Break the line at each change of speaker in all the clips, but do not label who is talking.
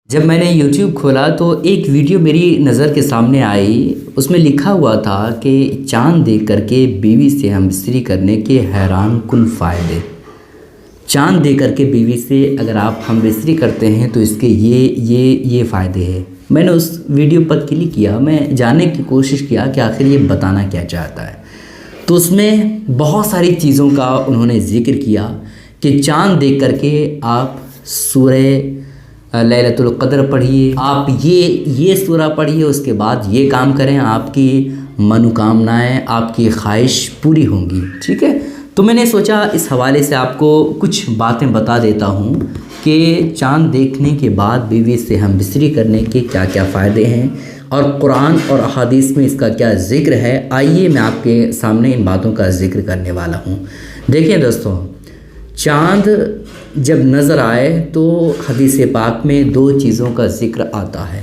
جب میں نے یوٹیوب کھولا تو ایک ویڈیو میری نظر کے سامنے آئی، اس میں لکھا ہوا تھا کہ چاند دیکھ کر کے بیوی سے ہم بستری کرنے کے حیران کن فائدے۔ چاند دیکھ کر کے بیوی سے اگر آپ ہم بستری کرتے ہیں تو اس کے یہ فائدے ہیں۔ میں نے اس ویڈیو پر کلک کیا، میں جاننے کی کوشش کیا کہ آخر یہ بتانا کیا چاہتا ہے۔ تو اس میں بہت ساری چیزوں کا انہوں نے ذکر کیا کہ چاند دیکھ کر کے آپ سورہ لیلۃ القدر پڑھیے، آپ یہ سورہ پڑھیے، اس کے بعد یہ کام کریں، آپ کی منوکامنائیں، آپ کی خواہش پوری ہوں گی، ٹھیک ہے۔ تو میں نے سوچا اس حوالے سے آپ کو کچھ باتیں بتا دیتا ہوں کہ چاند دیکھنے کے بعد بیوی سے ہم بستری کرنے کے کیا کیا فائدے ہیں اور قرآن اور احادیث میں اس کا کیا ذکر ہے۔ آئیے میں آپ کے سامنے ان باتوں کا ذکر کرنے والا ہوں۔ دیکھیں دوستوں، چاند جب نظر آئے تو حدیث پاک میں دو چیزوں کا ذکر آتا ہے۔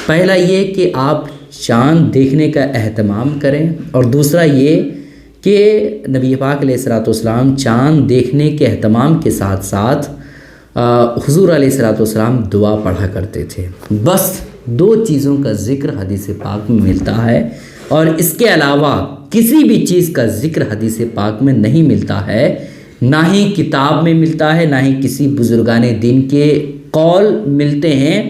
پہلا یہ کہ آپ چاند دیکھنے کا اہتمام کریں، اور دوسرا یہ کہ نبی پاک علیہ الصلوۃ والسلام چاند دیکھنے کے اہتمام کے ساتھ ساتھ حضور علیہ الصلوۃ والسلام دعا پڑھا کرتے تھے۔ بس دو چیزوں کا ذکر حدیث پاک میں ملتا ہے، اور اس کے علاوہ کسی بھی چیز کا ذکر حدیث پاک میں نہیں ملتا ہے، نہ ہی کتاب میں ملتا ہے، نہ ہی کسی بزرگان دین کے قول ملتے ہیں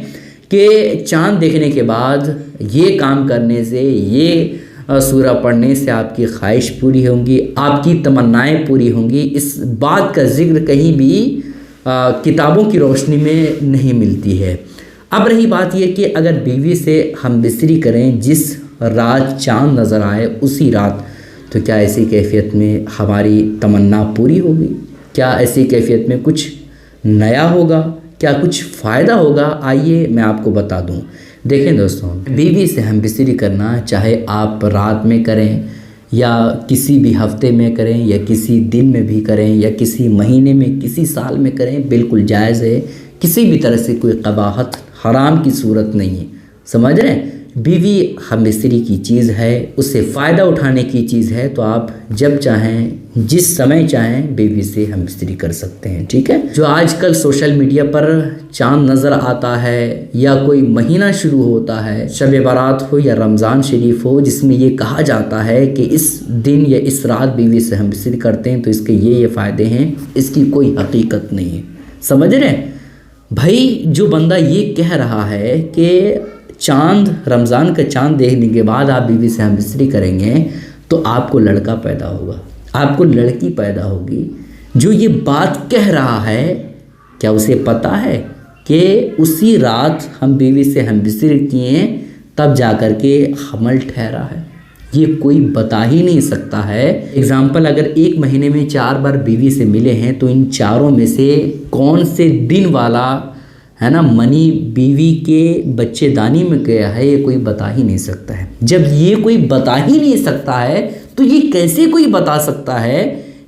کہ چاند دیکھنے کے بعد یہ کام کرنے سے، یہ سورہ پڑھنے سے آپ کی خواہش پوری ہوں گی، آپ کی تمنائیں پوری ہوں گی۔ اس بات کا ذکر کہیں بھی کتابوں کی روشنی میں نہیں ملتی ہے۔ اب رہی بات یہ کہ اگر بیوی سے ہم بستری کریں جس رات چاند نظر آئے اسی رات، تو کیا ایسی کیفیت میں ہماری تمنا پوری ہوگی؟ کیا ایسی کیفیت میں کچھ نیا ہوگا؟ کیا کچھ فائدہ ہوگا؟ آئیے میں آپ کو بتا دوں۔ دیکھیں دوستوں، بیوی سے ہم بستری کرنا چاہے آپ رات میں کریں یا کسی بھی ہفتے میں کریں یا کسی دن میں بھی کریں یا کسی مہینے میں، کسی سال میں کریں، بالکل جائز ہے۔ کسی بھی طرح سے کوئی قباحت، حرام کی صورت نہیں ہے، سمجھ رہے ہیں؟ بیوی ہم بستری کی چیز ہے، اس سے فائدہ اٹھانے کی چیز ہے، تو آپ جب چاہیں، جس سمے چاہیں بیوی سے ہم بستری کر سکتے ہیں، ٹھیک ہے۔ جو آج کل سوشل میڈیا پر چاند نظر آتا ہے یا کوئی مہینہ شروع ہوتا ہے، شب برات ہو یا رمضان شریف ہو، جس میں یہ کہا جاتا ہے کہ اس دن یا اس رات بیوی سے ہم بستری کرتے ہیں تو اس کے یہ فائدے ہیں، اس کی کوئی حقیقت نہیں ہے، سمجھ رہے ہیں؟ بھائی جو بندہ یہ کہہ رہا ہے کہ چاند، رمضان کا چاند دیکھنے کے بعد آپ بیوی سے ہم بستری کریں گے تو آپ کو لڑکا پیدا ہوگا، آپ کو لڑکی پیدا ہوگی، جو یہ بات کہہ رہا ہے کیا اسے پتہ ہے کہ اسی رات ہم بیوی سے ہم بستری کیے تب جا کر کے حمل ٹھہرا ہے؟ یہ کوئی بتا ہی نہیں سکتا ہے۔ اگزامپل، اگر ایک مہینے میں 4 بار بیوی سے ملے ہیں تو ان چاروں میں سے کون سے دن والا ہے نا منی بیوی کے بچے دانی میں گیا ہے، یہ کوئی بتا ہی نہیں سکتا ہے۔ جب یہ کوئی بتا ہی نہیں سکتا ہے تو یہ کیسے کوئی بتا سکتا ہے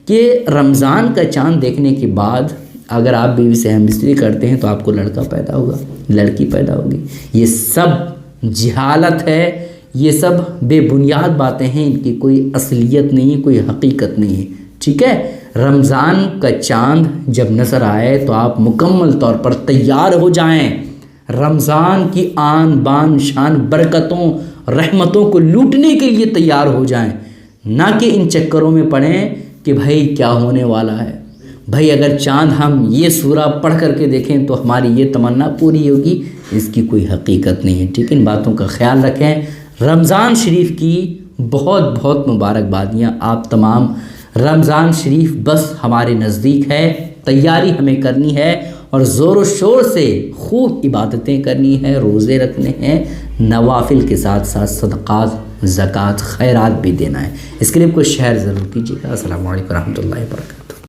کہ رمضان کا چاند دیکھنے کے بعد اگر آپ بیوی سے ہم بستری کرتے ہیں تو آپ کو لڑکا پیدا ہوگا، لڑکی پیدا ہوگی؟ یہ سب جہالت ہے، یہ سب بے بنیاد باتیں ہیں، ان کی کوئی اصلیت نہیں ہے، کوئی حقیقت نہیں ہے، ٹھیک ہے۔ رمضان کا چاند جب نظر آئے تو آپ مکمل طور پر تیار ہو جائیں، رمضان کی آن بان شان برکتوں رحمتوں کو لوٹنے کے لیے تیار ہو جائیں، نہ کہ ان چکروں میں پڑیں کہ بھائی کیا ہونے والا ہے۔ بھائی اگر چاند ہم یہ سورہ پڑھ کر کے دیکھیں تو ہماری یہ تمنا پوری ہوگی، اس کی کوئی حقیقت نہیں ہے، ٹھیک ہے۔ ان باتوں کا خیال رکھیں۔ رمضان شریف کی بہت بہت مبارکبادیاں آپ تمام۔ رمضان شریف بس ہمارے نزدیک ہے، تیاری ہمیں کرنی ہے اور زور و شور سے خوب عبادتیں کرنی ہے، روزے رکھنے ہیں، نوافل کے ساتھ ساتھ صدقات، زکوٰۃ، خیرات بھی دینا ہے۔ اس کلپ کو شیئر ضرور کیجیے گا۔ السلام علیکم ورحمۃ اللہ وبرکاتہ۔